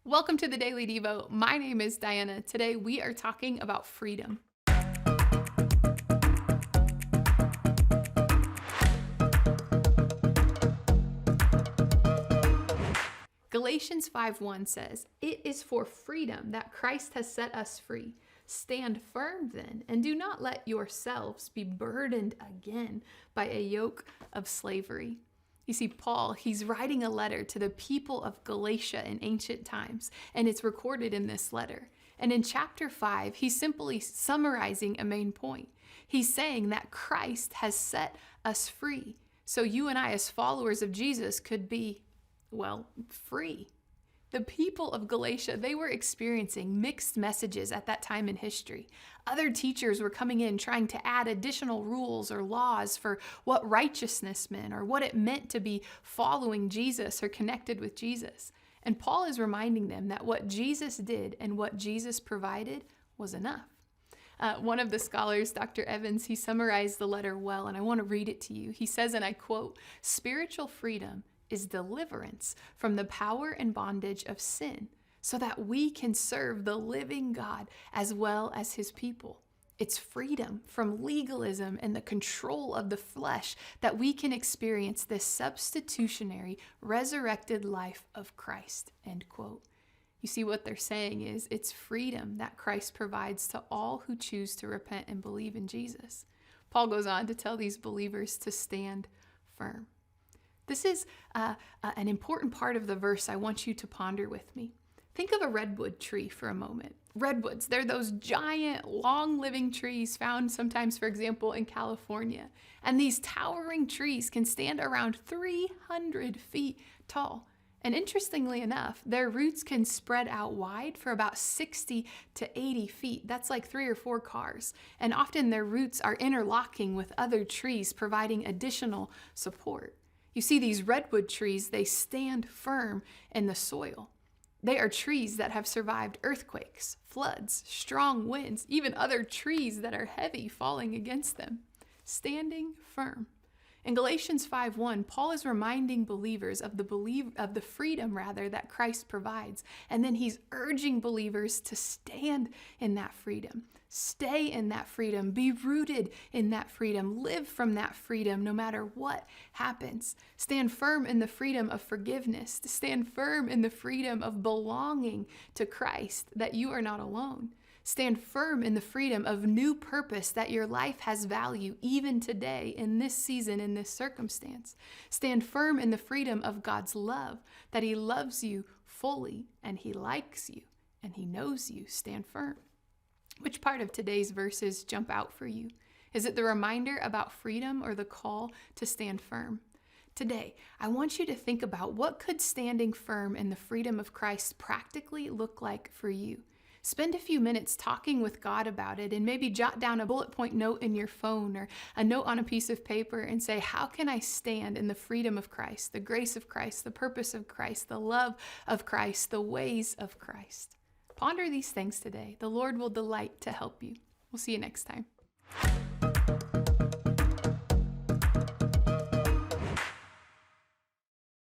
Welcome to the Daily Devo. My name is Diana. Today we are talking about freedom. Galatians 5:1 says, "It is for freedom that Christ has set us free. Stand firm then, and do not let yourselves be burdened again by a yoke of slavery." You see, Paul, he's writing a letter to the people of Galatia in ancient times, and it's recorded in this letter. And in chapter 5, he's simply summarizing a main point. He's saying that Christ has set us free, so you and I, as followers of Jesus, could be, free. The people of Galatia, they were experiencing mixed messages at that time in history. Other teachers were coming in trying to add additional rules or laws for what righteousness meant or what it meant to be following Jesus or connected with Jesus. And Paul is reminding them that what Jesus did and what Jesus provided was enough. One of the scholars, Dr. Evans, he summarized the letter well, and I want to read it to you. He says, and I quote, "Spiritual freedom is deliverance from the power and bondage of sin so that we can serve the living God as well as his people. It's freedom from legalism and the control of the flesh that we can experience this substitutionary, resurrected life of Christ," end quote. You see, what they're saying is it's freedom that Christ provides to all who choose to repent and believe in Jesus. Paul goes on to tell these believers to stand firm. This is an important part of the verse I want you to ponder with me. Think of a redwood tree for a moment. Redwoods, they're those giant, long-living trees found sometimes, for example, in California. And these towering trees can stand around 300 feet tall. And interestingly enough, their roots can spread out wide for about 60 to 80 feet. That's like 3 or 4 cars. And often their roots are interlocking with other trees, providing additional support. You see, these redwood trees, they stand firm in the soil. They are trees that have survived earthquakes, floods, strong winds, even other trees that are heavy falling against them, standing firm. In Galatians 5:1, Paul is reminding believers of the freedom that Christ provides, and then he's urging believers to stand in that freedom. Stay in that freedom, be rooted in that freedom, live from that freedom no matter what happens. Stand firm in the freedom of forgiveness, to stand firm in the freedom of belonging to Christ, that you are not alone. Stand firm in the freedom of new purpose, that your life has value even today, in this season, in this circumstance. Stand firm in the freedom of God's love, that he loves you fully and he likes you and he knows you. Stand firm. Which part of today's verses jump out for you? Is it the reminder about freedom or the call to stand firm? Today, I want you to think about what could standing firm in the freedom of Christ practically look like for you. Spend a few minutes talking with God about it, and maybe jot down a bullet point note in your phone or a note on a piece of paper and say, how can I stand in the freedom of Christ, the grace of Christ, the purpose of Christ, the love of Christ, the ways of Christ? Ponder these things today. The Lord will delight to help you. We'll see you next time.